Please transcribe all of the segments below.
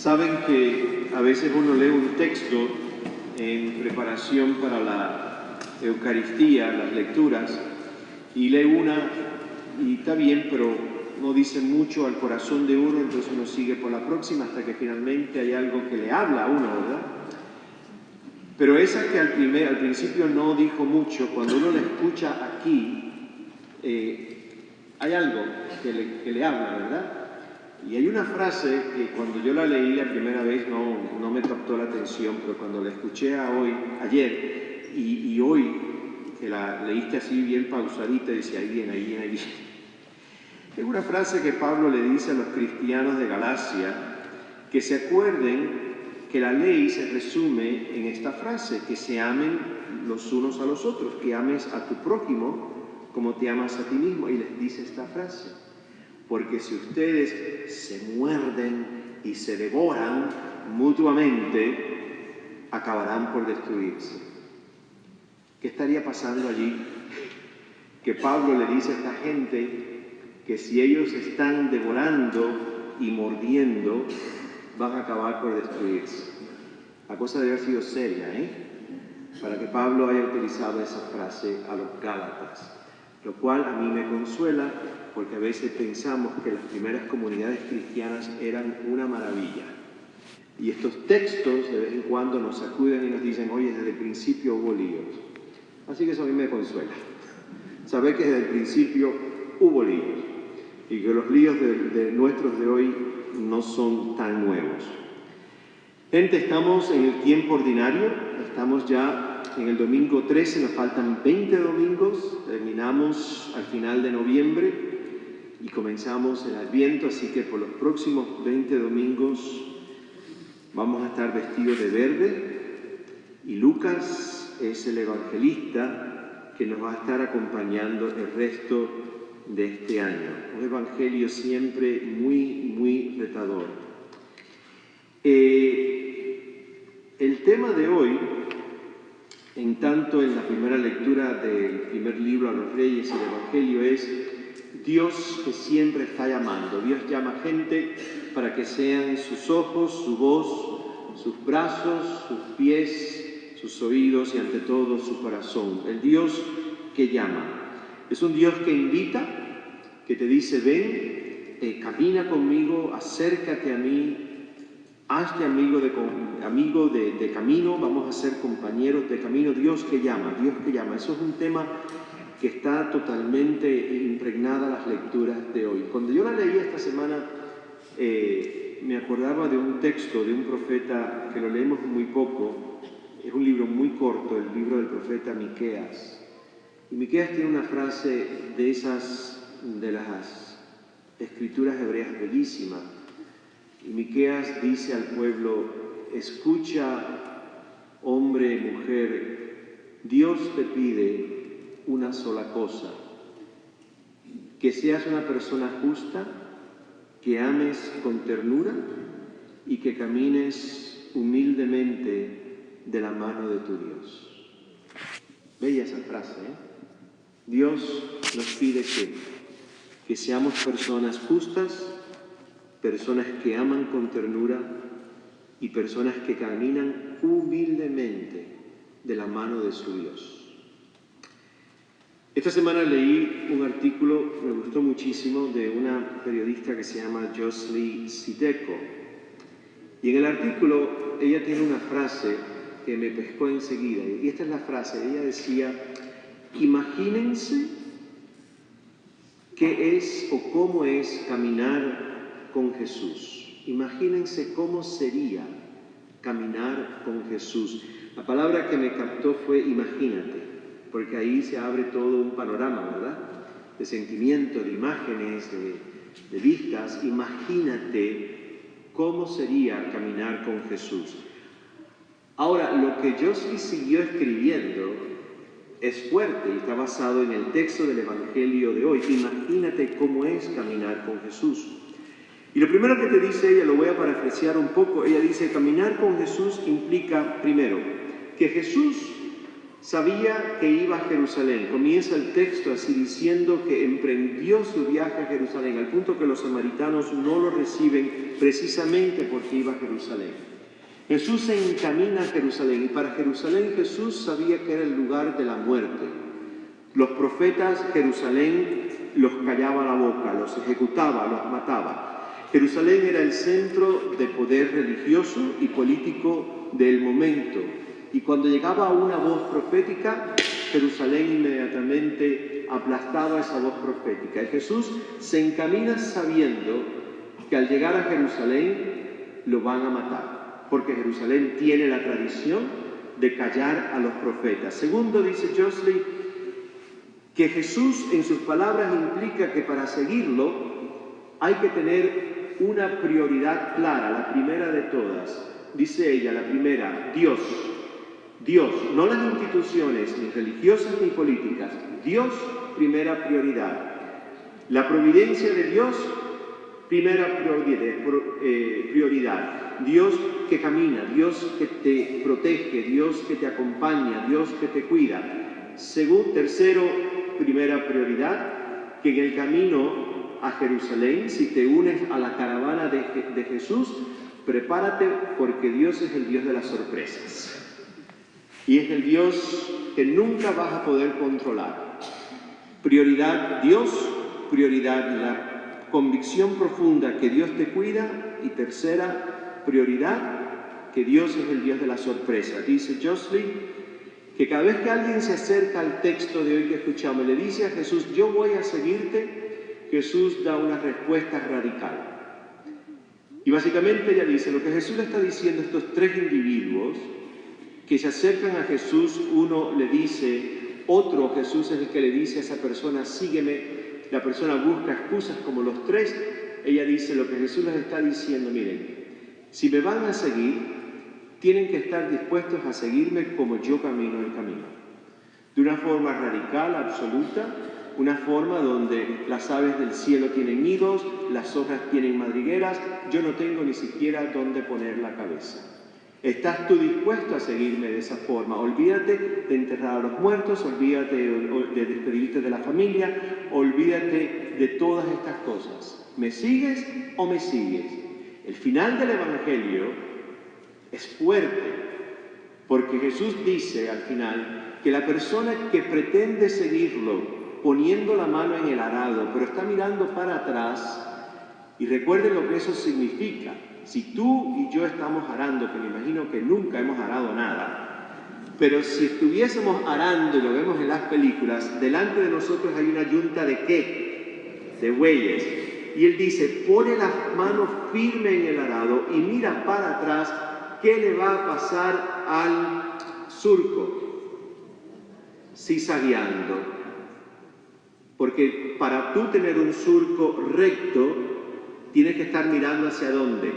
Saben que a veces uno lee un texto en preparación para la Eucaristía, las lecturas, y lee una y está bien, pero no dice mucho al corazón de uno, entonces uno sigue por la próxima hasta que finalmente hay algo que le habla a uno, ¿verdad? Pero esa que al principio no dijo mucho, cuando uno la escucha aquí, hay algo que le habla, ¿verdad? Y hay una frase que cuando yo la leí la primera vez no me captó la atención, pero cuando la escuché ayer y hoy, que la leíste así bien pausadita, dice, ahí viene, ahí viene, ahí viene. Es una frase que Pablo le dice a los cristianos de Galacia, que se acuerden que la ley se resume en esta frase, que se amen los unos a los otros, que ames a tu prójimo como te amas a ti mismo. Y les dice esta frase, porque si ustedes se muerden y se devoran mutuamente, acabarán por destruirse. ¿Qué estaría pasando allí? Que Pablo le dice a esta gente que si ellos están devorando y mordiendo, van a acabar por destruirse. La cosa debe haber sido seria, para que Pablo haya utilizado esa frase a los Gálatas, lo cual a mí me consuela, porque a veces pensamos que las primeras comunidades cristianas eran una maravilla. Y estos textos de vez en cuando nos sacuden y nos dicen, oye, desde el principio hubo líos. Así que eso a mí me consuela. Saber que desde el principio hubo líos y que los líos de nuestros de hoy no son tan nuevos. Gente, estamos en el tiempo ordinario, estamos ya en el domingo 13, nos faltan 20 domingos, terminamos al final de noviembre y comenzamos el Adviento, así que por los próximos 20 domingos vamos a estar vestidos de verde y Lucas es el evangelista que nos va a estar acompañando el resto de este año. Un evangelio siempre muy retador. El tema de hoy, en tanto en la primera lectura del primer libro a los Reyes, el evangelio es Dios que siempre está llamando. Dios llama gente para que sean sus ojos, su voz, sus brazos, sus pies, sus oídos y ante todo su corazón. El Dios que llama. Es un Dios que invita, que te dice, ven, camina conmigo, acércate a mí, hazte amigo de camino, vamos a ser compañeros de camino. Dios que llama, Dios que llama. Eso es un tema que está totalmente impregnada en las lecturas de hoy. Cuando yo la leí esta semana, me acordaba de un texto de un profeta que lo leemos muy poco, es un libro muy corto, el libro del profeta Miqueas. Y Miqueas tiene una frase de las escrituras hebreas bellísima. Y Miqueas dice al pueblo, escucha, hombre y mujer, Dios te pide una sola cosa, que seas una persona justa, que ames con ternura y que camines humildemente de la mano de tu Dios. Bella esa frase, Dios nos pide que seamos personas justas, personas que aman con ternura y personas que caminan humildemente de la mano de su Dios. Esta semana leí un artículo, me gustó muchísimo, de una periodista que se llama Jocely Sideko. Y en el artículo ella tiene una frase que me pescó enseguida. Y esta es la frase, ella decía, imagínense qué es o cómo es caminar con Jesús. Imagínense cómo sería caminar con Jesús. La palabra que me captó fue imagínate, porque ahí se abre todo un panorama, ¿verdad? De sentimientos, de imágenes, de vistas. Imagínate cómo sería caminar con Jesús. Ahora, lo que Jocely siguió escribiendo es fuerte y está basado en el texto del Evangelio de hoy. Imagínate cómo es caminar con Jesús. Y lo primero que te dice ella, lo voy a parafrasear un poco, ella dice, caminar con Jesús implica, primero, que Jesús Sabía que iba a Jerusalén. Comienza el texto así diciendo que emprendió su viaje a Jerusalén, al punto que los samaritanos no lo reciben precisamente porque iba a Jerusalén. Jesús se encamina a Jerusalén, y para Jerusalén Jesús sabía que era el lugar de la muerte. Los profetas, Jerusalén los callaba la boca, los ejecutaba, los mataba. Jerusalén era el centro de poder religioso y político del momento. Y cuando llegaba una voz profética, Jerusalén inmediatamente aplastaba esa voz profética. Y Jesús se encamina sabiendo que al llegar a Jerusalén lo van a matar, porque Jerusalén tiene la tradición de callar a los profetas. Segundo, dice Josley, que Jesús en sus palabras implica que para seguirlo hay que tener una prioridad clara, la primera de todas. Dice ella, la primera, Dios. Dios, no las instituciones ni religiosas ni políticas. Dios, primera prioridad. La providencia de Dios, primera prioridad. Dios que camina, Dios que te protege, Dios que te acompaña, Dios que te cuida. Tercero, primera prioridad, que en el camino a Jerusalén, si te unes a la caravana de Jesús, prepárate porque Dios es el Dios de las sorpresas. Y es el Dios que nunca vas a poder controlar. Prioridad Dios, prioridad la convicción profunda que Dios te cuida, y tercera prioridad, que Dios es el Dios de la sorpresa. Dice Josley que cada vez que alguien se acerca al texto de hoy que escuchamos y le dice a Jesús, yo voy a seguirte, Jesús da una respuesta radical. Y básicamente ella dice, lo que Jesús le está diciendo a estos tres individuos que se acercan a Jesús, uno le dice, otro Jesús es el que le dice a esa persona, sígueme. La persona busca excusas como los tres. Ella dice, lo que Jesús les está diciendo, miren, si me van a seguir, tienen que estar dispuestos a seguirme como yo camino el camino. De una forma radical, absoluta, una forma donde las aves del cielo tienen nidos, las hojas tienen madrigueras, yo no tengo ni siquiera dónde poner la cabeza. ¿Estás tú dispuesto a seguirme de esa forma? Olvídate de enterrar a los muertos, olvídate de despedirte de la familia, olvídate de todas estas cosas. ¿Me sigues o me sigues? El final del Evangelio es fuerte, porque Jesús dice al final que la persona que pretende seguirlo poniendo la mano en el arado, pero está mirando para atrás, y recuerden lo que eso significa. Si tú y yo estamos arando, que me imagino que nunca hemos arado nada, pero si estuviésemos arando, y lo vemos en las películas, delante de nosotros hay una yunta de ¿qué? De bueyes. Y él dice, pone las manos firme en el arado y mira para atrás, ¿qué le va a pasar al surco? Zigzagueando. Porque para tú tener un surco recto, tienes que estar mirando hacia dónde,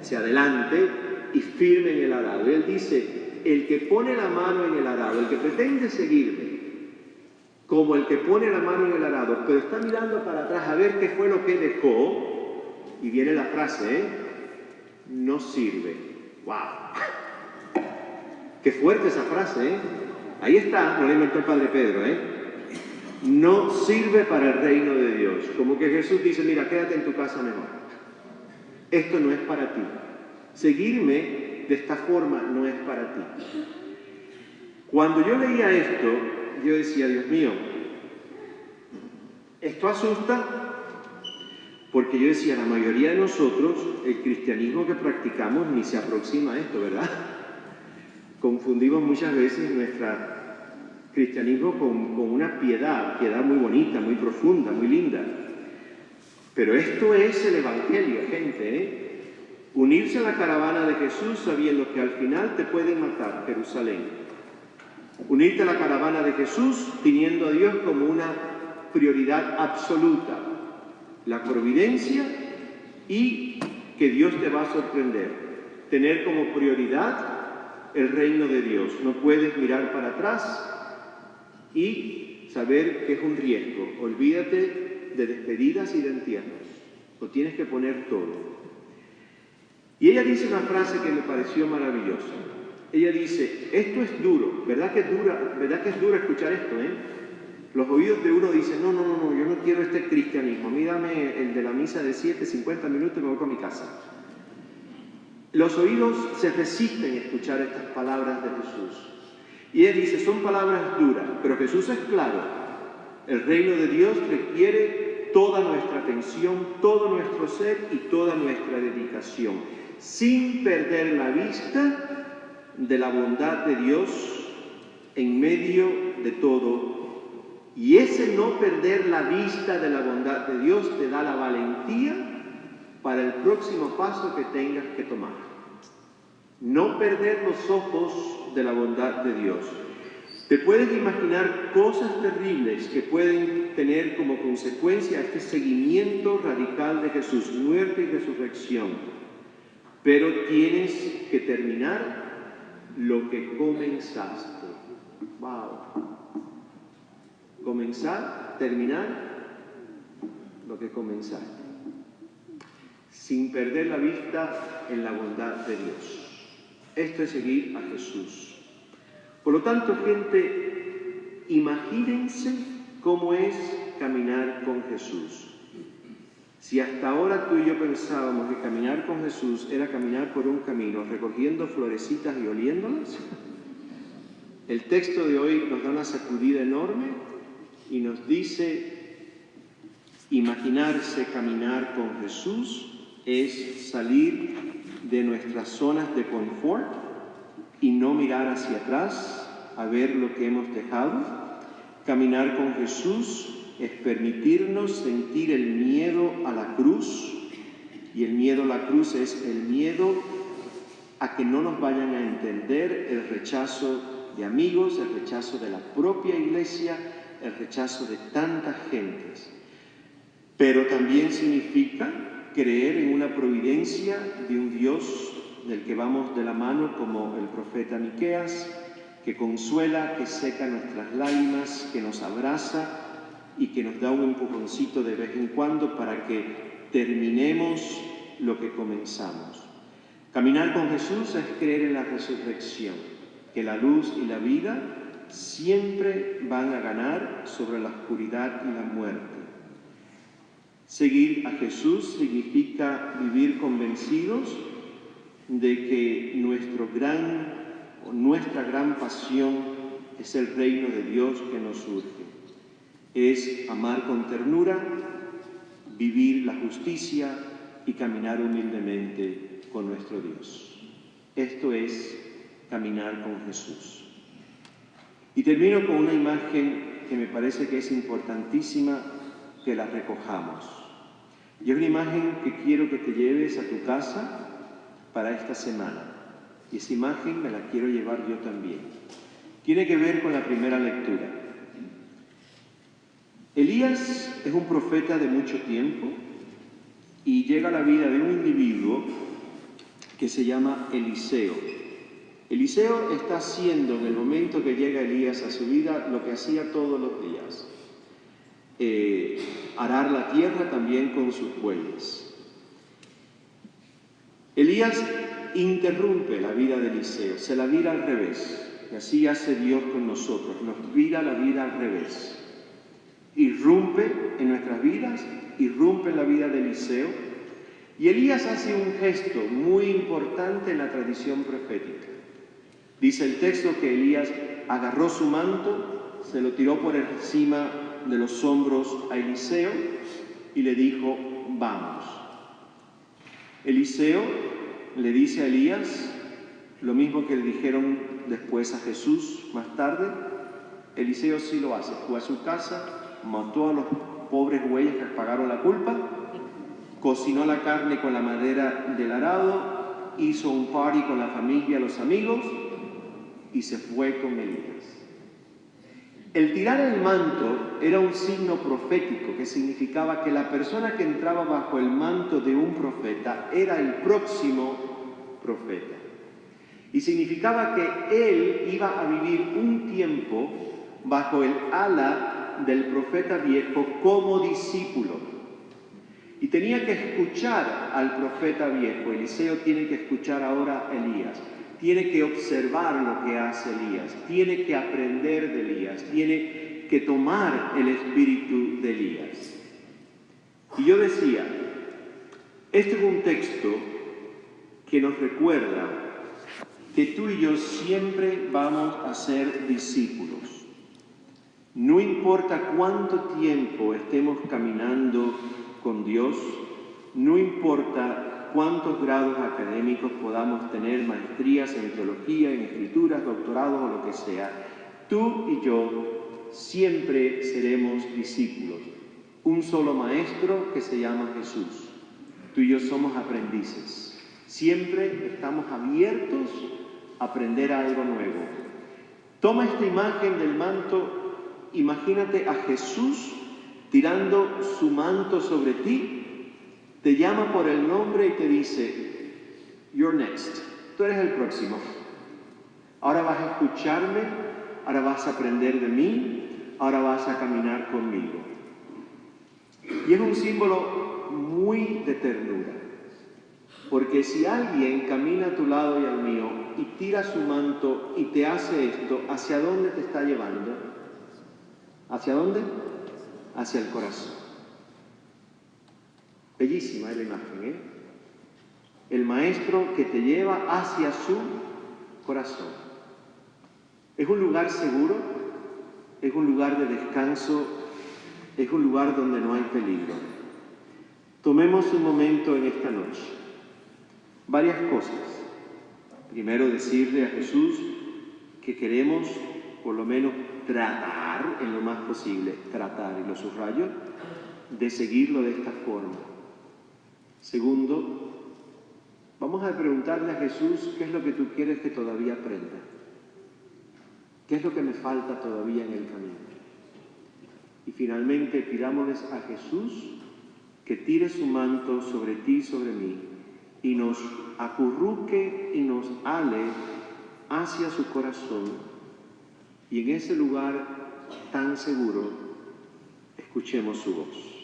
hacia adelante y firme en el arado. Él dice, el que pone la mano en el arado, el que pretende seguirme, como el que pone la mano en el arado, pero está mirando para atrás a ver qué fue lo que dejó, y viene la frase, no sirve. ¡Wow! Qué fuerte esa frase, Ahí está, no la inventó el Padre Pedro, No sirve para el reino de Dios. Como que Jesús dice, mira, quédate en tu casa mejor. Esto no es para ti. Seguirme de esta forma no es para ti. Cuando yo leía esto, yo decía, Dios mío, esto asusta, porque yo decía, la mayoría de nosotros, el cristianismo que practicamos ni se aproxima a esto, ¿verdad? Confundimos muchas veces nuestro cristianismo con una piedad muy bonita, muy profunda, muy linda. Pero esto es el Evangelio, gente, Unirse a la caravana de Jesús sabiendo que al final te pueden matar, Jerusalén. Unirte a la caravana de Jesús teniendo a Dios como una prioridad absoluta. La providencia y que Dios te va a sorprender. Tener como prioridad el reino de Dios. No puedes mirar para atrás y saber que es un riesgo. Olvídate de despedidas y de entierros. Lo tienes que poner todo. Y ella dice una frase que me pareció maravillosa. Ella dice, esto es duro, ¿verdad que es duro escuchar esto, Los oídos de uno dicen, no, yo no quiero este cristianismo, a mí dame el de la misa de 50 minutos y me voy para mi casa. Los oídos se resisten a escuchar estas palabras de Jesús. Y él dice, son palabras duras, pero Jesús es claro. El reino de Dios requiere toda nuestra atención, todo nuestro ser y toda nuestra dedicación, sin perder la vista de la bondad de Dios en medio de todo. Y ese no perder la vista de la bondad de Dios te da la valentía para el próximo paso que tengas que tomar. No perder los ojos de la bondad de Dios. Te puedes imaginar cosas terribles que pueden tener como consecuencia este seguimiento radical de Jesús, muerte y resurrección. Pero tienes que terminar lo que comenzaste. ¡Wow! Terminar lo que comenzaste. Sin perder la vista en la bondad de Dios. Esto es seguir a Jesús. Por lo tanto, gente, imagínense cómo es caminar con Jesús. Si hasta ahora tú y yo pensábamos que caminar con Jesús era caminar por un camino recogiendo florecitas y oliéndolas, el texto de hoy nos da una sacudida enorme y nos dice, imaginarse caminar con Jesús es salir de nuestras zonas de confort y no mirar hacia atrás a ver lo que hemos dejado. Caminar con Jesús es permitirnos sentir el miedo a la cruz, y el miedo a la cruz es el miedo a que no nos vayan a entender, el rechazo de amigos, el rechazo de la propia iglesia, el rechazo de tantas gentes. Pero también significa creer en una providencia de un Dios del que vamos de la mano como el profeta Miqueas, que consuela, que seca nuestras lágrimas, que nos abraza y que nos da un empujoncito de vez en cuando para que terminemos lo que comenzamos. Caminar con Jesús es creer en la resurrección, que la luz y la vida siempre van a ganar sobre la oscuridad y la muerte. Seguir a Jesús significa vivir convencidos de que nuestra gran pasión es el reino de Dios que nos surge. Es amar con ternura, vivir la justicia y caminar humildemente con nuestro Dios. Esto es caminar con Jesús. Y termino con una imagen que me parece que es importantísima que la recojamos. Y es una imagen que quiero que te lleves a tu casa para esta semana. Y esa imagen me la quiero llevar yo también. Tiene que ver con la primera lectura. Elías es un profeta de mucho tiempo y llega a la vida de un individuo que se llama Eliseo. Eliseo está haciendo en el momento que llega Elías a su vida lo que hacía todos los días. Arar la tierra también con sus bueyes. Elías interrumpe la vida de Eliseo, se la vira al revés. Y así hace Dios con nosotros, nos vira la vida al revés. Irrumpe en nuestras vidas, irrumpe en la vida de Eliseo. Y Elías hace un gesto muy importante en la tradición profética. Dice el texto que Elías agarró su manto, se lo tiró por encima de los hombros a Eliseo y le dijo, vamos. Eliseo le dice a Elías lo mismo que le dijeron después a Jesús más tarde. Eliseo sí lo hace, fue a su casa, mató a los pobres bueyes que pagaron la culpa, cocinó la carne con la madera del arado, hizo un party con la familia, los amigos, y se fue con Elías. El tirar el manto era un signo profético que significaba que la persona que entraba bajo el manto de un profeta era el próximo profeta. Y significaba que él iba a vivir un tiempo bajo el ala del profeta viejo como discípulo. Y tenía que escuchar al profeta viejo. Eliseo tiene que escuchar ahora a Elías. tiene que observar lo que hace Elías, tiene que aprender de Elías, tiene que tomar el espíritu de Elías. Y yo decía, este es un texto que nos recuerda que tú y yo siempre vamos a ser discípulos. No importa cuánto tiempo estemos caminando con Dios, no importa cuántos grados académicos podamos tener, maestrías en teología, en escrituras, doctorados o lo que sea, tú y yo siempre seremos discípulos. Un solo maestro que se llama Jesús. Tú y yo somos aprendices. Siempre estamos abiertos a aprender algo nuevo. Toma esta imagen del manto, imagínate a Jesús tirando su manto sobre ti, te llama por el nombre y te dice, "You're next", tú eres el próximo. Ahora vas a escucharme, ahora vas a aprender de mí, ahora vas a caminar conmigo. Y es un símbolo muy de ternura, porque si alguien camina a tu lado y al mío y tira su manto y te hace esto, ¿hacia dónde te está llevando? ¿Hacia dónde? Hacia el corazón. Bellísima es la imagen, ¿eh? El maestro que te lleva hacia su corazón. Es un lugar seguro, es un lugar de descanso, es un lugar donde no hay peligro. Tomemos un momento en esta noche. Varias cosas. Primero, decirle a Jesús que queremos, por lo menos, tratar, en lo más posible, tratar, y lo subrayo, de seguirlo de esta forma. Segundo, vamos a preguntarle a Jesús qué es lo que tú quieres que todavía aprenda. ¿Qué es lo que me falta todavía en el camino? Y finalmente pidámosles a Jesús que tire su manto sobre ti y sobre mí y nos acurruque y nos ale hacia su corazón, y en ese lugar tan seguro escuchemos su voz.